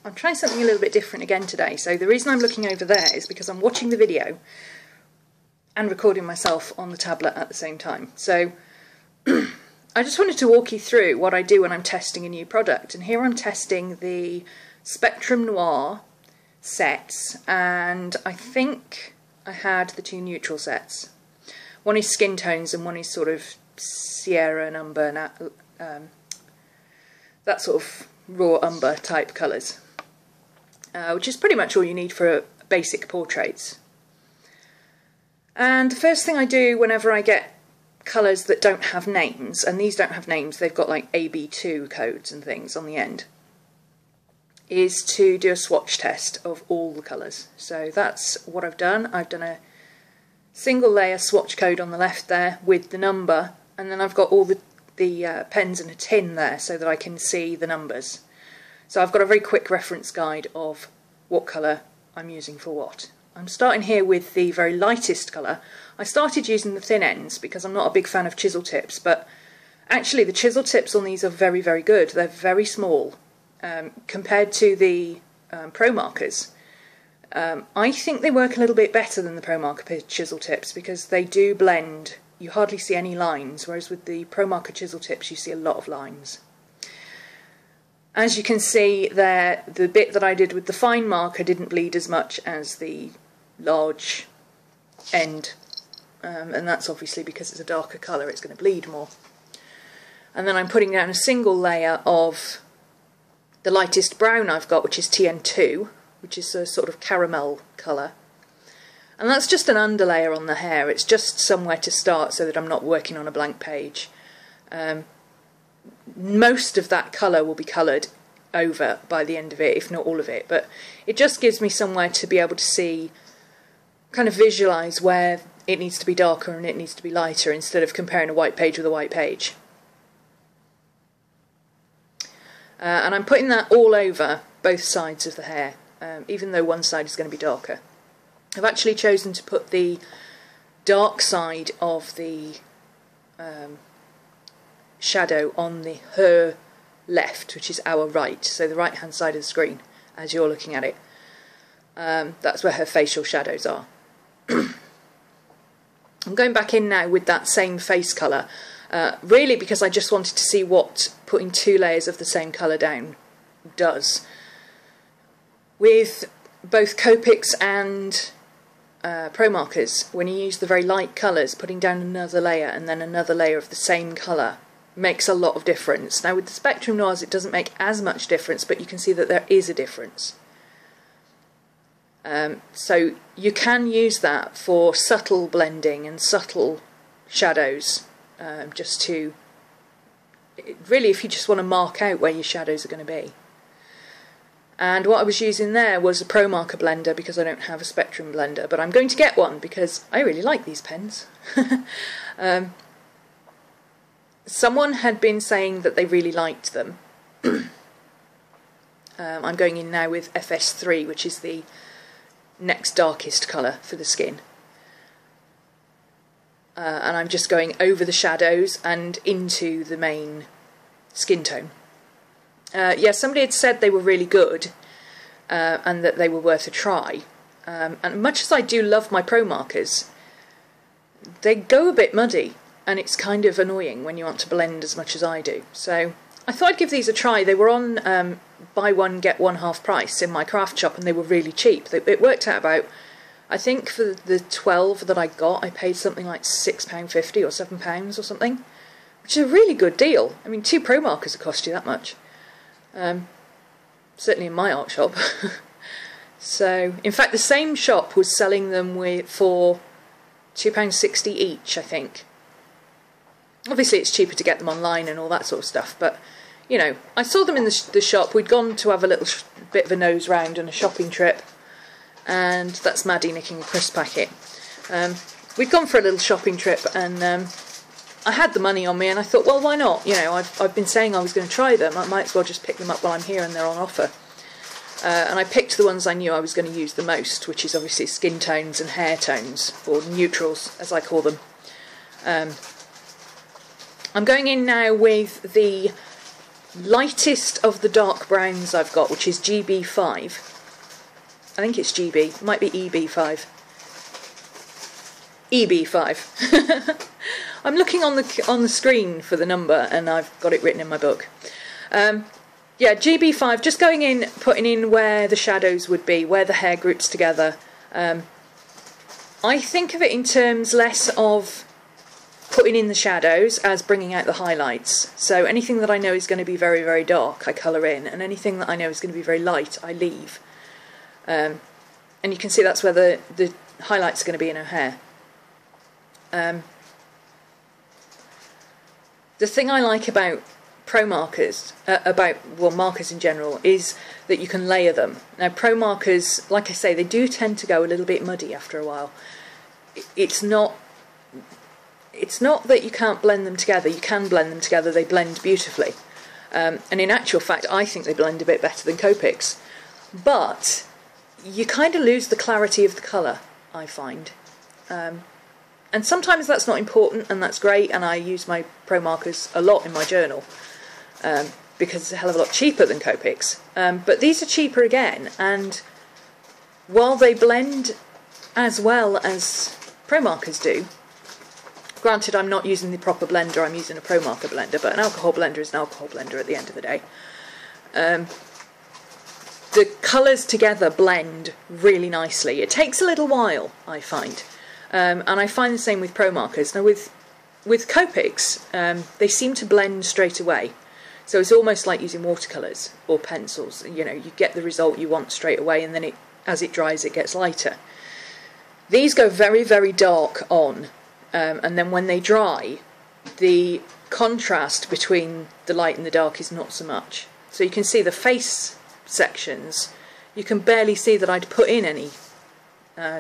I'm trying something a little bit different again today. So the reason I'm looking over there is because I'm watching the video and recording myself on the tablet at the same time. So I just wanted to walk you through what I do when I'm testing a new product. And here I'm testing the Spectrum Noir sets, and I think I had the two neutral sets. One is skin tones and one is sort of Sierra and umber, that sort of raw umber type colours, which is pretty much all you need for basic portraits. And the first thing I do whenever I get colours that don't have names, and these don't have names, they've got like AB2 codes and things on the end, is to do a swatch test of all the colours. So that's what I've done. I've done a single layer swatch code on the left there with the number, and then I've got all the pens in a tin there so that I can see the numbers. So I've got a very quick reference guide of what colour I'm using for what. I'm starting here with the very lightest colour. I started using the thin ends because I'm not a big fan of chisel tips, but actually the chisel tips on these are very, very good. They're very small compared to the Pro markers. I think they work a little bit better than the Pro marker chisel tips because they do blend. You hardly see any lines, whereas with the Pro marker chisel tips you see a lot of lines. As you can see there, the bit that I did with the fine marker didn't bleed as much as the large end, and that's obviously because it's a darker colour, it's going to bleed more. And then I'm putting down a single layer of the lightest brown I've got, which is TN2, which is a sort of caramel colour. And that's just an underlayer on the hair. It's just somewhere to start so that I'm not working on a blank page. Most of that colour will be coloured over by the end of it, if not all of it, but it just gives me somewhere to be able to see, kind of visualise where it needs to be darker and it needs to be lighter instead of comparing a white page with a white page. And I'm putting that all over both sides of the hair, even though one side is going to be darker. I've actually chosen to put the dark side of the shadow on her left, which is our right, so the right hand side of the screen as you're looking at it. That's where her facial shadows are. I'm going back in now with that same face colour, really because I just wanted to see what putting two layers of the same colour down does. With both Copics and Pro markers, when you use the very light colours, putting down another layer and then another layer of the same colour makes a lot of difference. Now with the Spectrum Noirs it doesn't make as much difference, but you can see that there is a difference. So you can use that for subtle blending and subtle shadows, just to, really if you just want to mark out where your shadows are going to be. And what I was using there was a Pro marker blender because I don't have a Spectrum blender, but I'm going to get one because I really like these pens. Someone had been saying that they really liked them. I'm going in now with FS3, which is the next darkest colour for the skin. And I'm just going over the shadows and into the main skin tone. Yeah, somebody had said they were really good and that they were worth a try. And much as I do love my Pro markers, they go a bit muddy and it's kind of annoying when you want to blend as much as I do. So I thought I'd give these a try. They were on buy one get one half price in my craft shop and they were really cheap. It worked out about, I think for the 12 that I got I paid something like £6.50 or £7 or something, which is a really good deal. I mean, 2 Pro markers will cost you that much. Certainly in my art shop. So, in fact, the same shop was selling them for £2.60 each, I think. Obviously, it's cheaper to get them online and all that sort of stuff, but, you know, I saw them in the shop. We'd gone to have a little bit of a nose round and a shopping trip, and that's Maddie nicking a crisp packet. We'd gone for a little shopping trip, and I had the money on me, and I thought, well, why not? You know, I've been saying I was going to try them. I might as well just pick them up while I'm here and they're on offer. And I picked the ones I knew I was going to use the most, which is obviously skin tones and hair tones, or neutrals, as I call them. I'm going in now with the lightest of the dark browns I've got, which is GB5. I think it's GB, it might be EB5. EB5. I'm looking on the screen for the number, and I've got it written in my book. Yeah, GB5, just going in, putting in where the shadows would be, where the hair groups together. I think of it in terms less of putting in the shadows as bringing out the highlights. So anything that I know is going to be very, very dark, I colour in, and anything that I know is going to be very light, I leave. And you can see that's where the highlights are going to be in her hair. The thing I like about pro markers, markers in general, is that you can layer them. Now pro markers, like I say, they do tend to go a little bit muddy after a while. It's not that you can't blend them together, you can blend them together, they blend beautifully. And in actual fact, I think they blend a bit better than Copics. But you kind of lose the clarity of the colour, I find. And sometimes that's not important, and that's great, and I use my pro markers a lot in my journal because it's a hell of a lot cheaper than Copics. But these are cheaper again, and while they blend as well as pro markers do, granted I'm not using the proper blender, I'm using a pro marker blender, but an alcohol blender is an alcohol blender at the end of the day. The colours together blend really nicely. It takes a little while, I find. And I find the same with pro markers. Now with Copics, they seem to blend straight away. So it's almost like using watercolours or pencils. You know, you get the result you want straight away, and then as it dries it gets lighter. These go very, very dark on, and then when they dry, the contrast between the light and the dark is not so much. So you can see the face sections, you can barely see that I'd put in any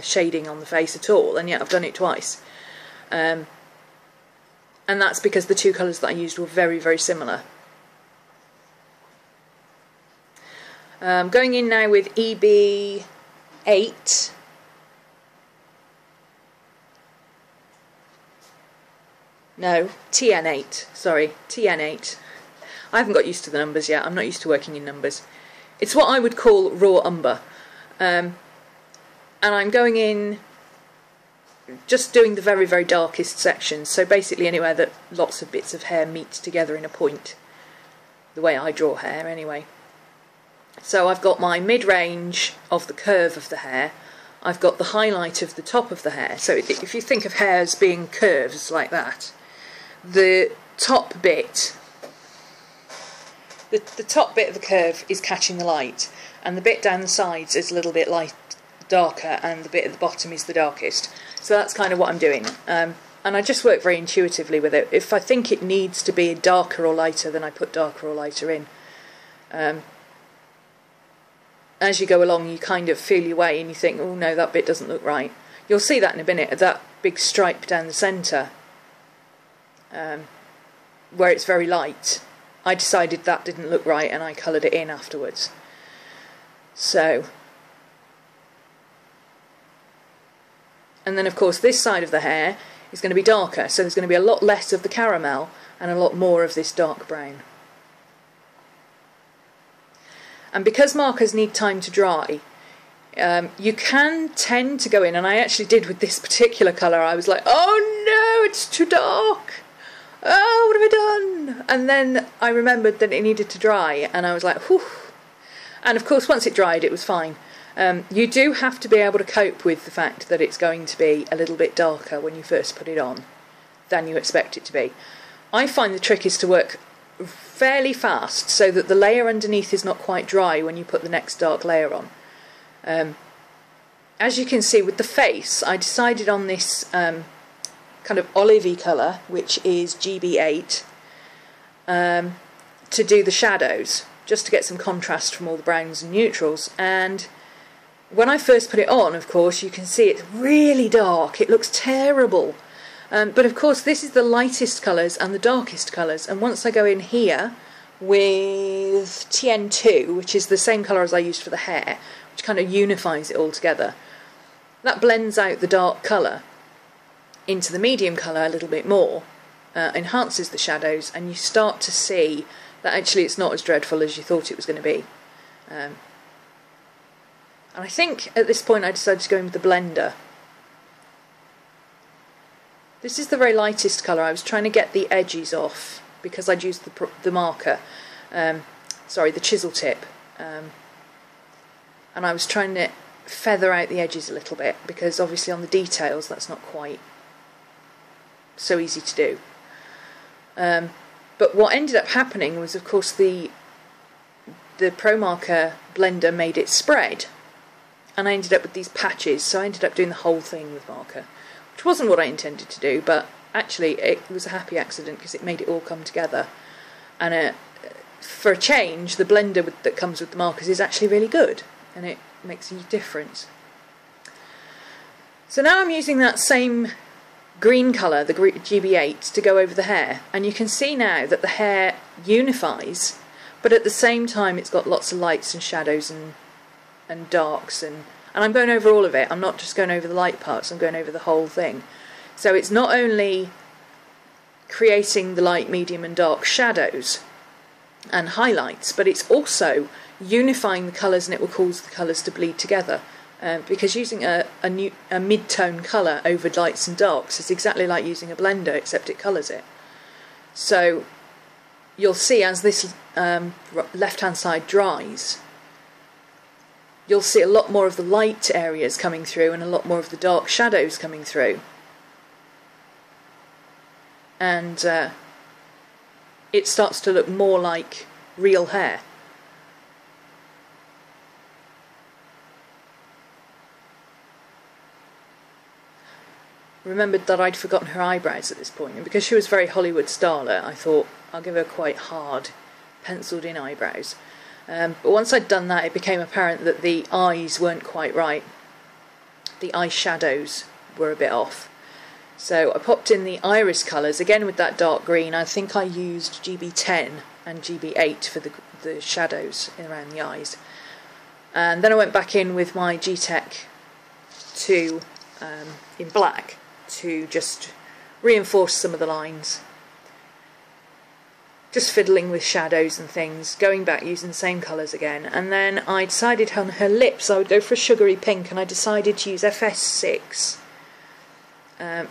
shading on the face at all, and yet I've done it twice. And that's because the two colours that I used were very, very similar. Going in now with EB8. No, TN8, sorry, TN8. I haven't got used to the numbers yet, I'm not used to working in numbers. It's what I would call raw umber. And I'm going in, just doing the very, very darkest sections, so basically anywhere that lots of bits of hair meet together in a point, the way I draw hair anyway. So I've got my mid-range of the curve of the hair, I've got the highlight of the top of the hair, so if you think of hair as being curves like that, the top bit, the top bit of the curve is catching the light, and the bit down the sides is a little bit darker, and the bit at the bottom is the darkest. So that's kind of what I'm doing, and I just work very intuitively with it. If I think it needs to be darker or lighter, then I put darker or lighter in. As you go along, you kind of feel your way and you think, oh no, that bit doesn't look right. You'll see that in a minute, that big stripe down the centre, where it's very light. I decided that didn't look right and I coloured it in afterwards. So, and then of course this side of the hair is going to be darker, so there's going to be a lot less of the caramel and a lot more of this dark brown. And because markers need time to dry, you can tend to go in, and I actually did with this particular colour. I was like, oh no, it's too dark. Oh, what have I done? And then I remembered that it needed to dry, and I was like, whew. And of course, once it dried, it was fine. You do have to be able to cope with the fact that it's going to be a little bit darker when you first put it on than you expect it to be. I find the trick is to work fairly fast so that the layer underneath is not quite dry when you put the next dark layer on. As you can see with the face, I decided on this kind of olivey colour, which is GB8, to do the shadows, just to get some contrast from all the browns and neutrals. And when I first put it on, of course, you can see it's really dark, it looks terrible. But of course this is the lightest colours and the darkest colours, and once I go in here with TN2, which is the same colour as I used for the hair, which kind of unifies it all together, that blends out the dark colour into the medium colour a little bit more, enhances the shadows, and you start to see that actually it's not as dreadful as you thought it was going to be. And I think at this point I decided to go in with the blender. This is the very lightest colour. I was trying to get the edges off because I'd used the marker, sorry, the chisel tip, and I was trying to feather out the edges a little bit because obviously on the details that's not quite so easy to do. But what ended up happening was, of course, the Pro Marker blender made it spread, and I ended up with these patches, so I ended up doing the whole thing with marker, which wasn't what I intended to do, but actually it was a happy accident because it made it all come together. And for a change, the blender that comes with the markers is actually really good, and it makes a difference. So now I'm using that same green colour, the GB8, to go over the hair, and you can see now that the hair unifies, but at the same time it's got lots of lights and shadows and darks, and I'm going over all of it. I'm not just going over the light parts, I'm going over the whole thing. So it's not only creating the light, medium and dark shadows and highlights, but it's also unifying the colours, and it will cause the colours to bleed together. Because using a mid-tone colour over lights and darks is exactly like using a blender, except it colours it. So you'll see as this left-hand side dries, you'll see a lot more of the light areas coming through and a lot more of the dark shadows coming through. And it starts to look more like real hair. Remembered that I'd forgotten her eyebrows at this point, and because she was very Hollywood starlet, I thought I'll give her quite hard penciled in eyebrows. But once I'd done that, it became apparent that the eyes weren't quite right. The eye shadows were a bit off. So I popped in the iris colours, again with that dark green. I think I used GB10 and GB8 for the shadows around the eyes. And then I went back in with my G-Tech 2 in black to just reinforce some of the lines. Just fiddling with shadows and things, going back using the same colours again. And then I decided on her lips I would go for a sugary pink, and I decided to use FS6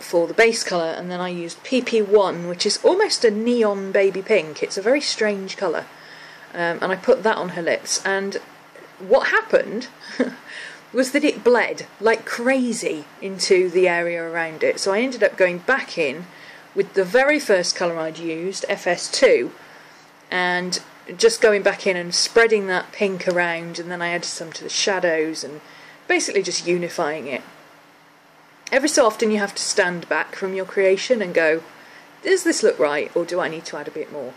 for the base colour, and then I used PP1, which is almost a neon baby pink. It's a very strange colour, and I put that on her lips, and what happened was that it bled like crazy into the area around it. So I ended up going back in with the very first colour I'd used, FS2, and just going back in and spreading that pink around, and then I added some to the shadows and basically just unifying it. Every so often you have to stand back from your creation and go, does this look right, or do I need to add a bit more?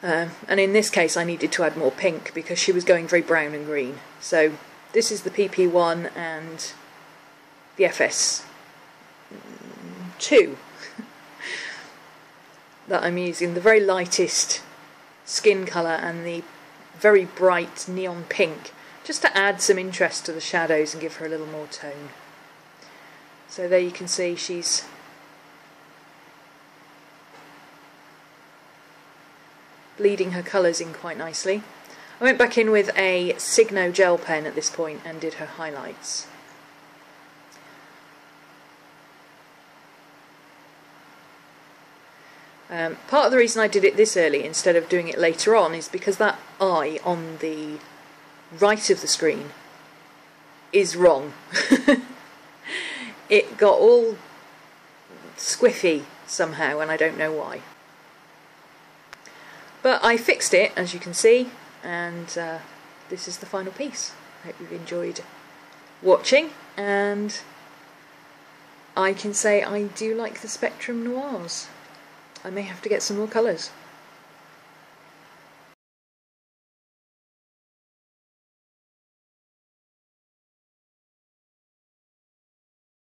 And in this case I needed to add more pink because she was going very brown and green. So this is the PP1 and the FS2 that I'm using, the very lightest skin colour and the very bright neon pink, just to add some interest to the shadows and give her a little more tone. So there you can see she's bleeding her colours in quite nicely. I went back in with a Signo gel pen at this point and did her highlights. Part of the reason I did it this early instead of doing it later on is because that eye on the right of the screen is wrong. It got all squiffy somehow, and I don't know why. But I fixed it, as you can see, and this is the final piece. I hope you've enjoyed watching, and I can say I do like the Spectrum Noirs. I may have to get some more colours.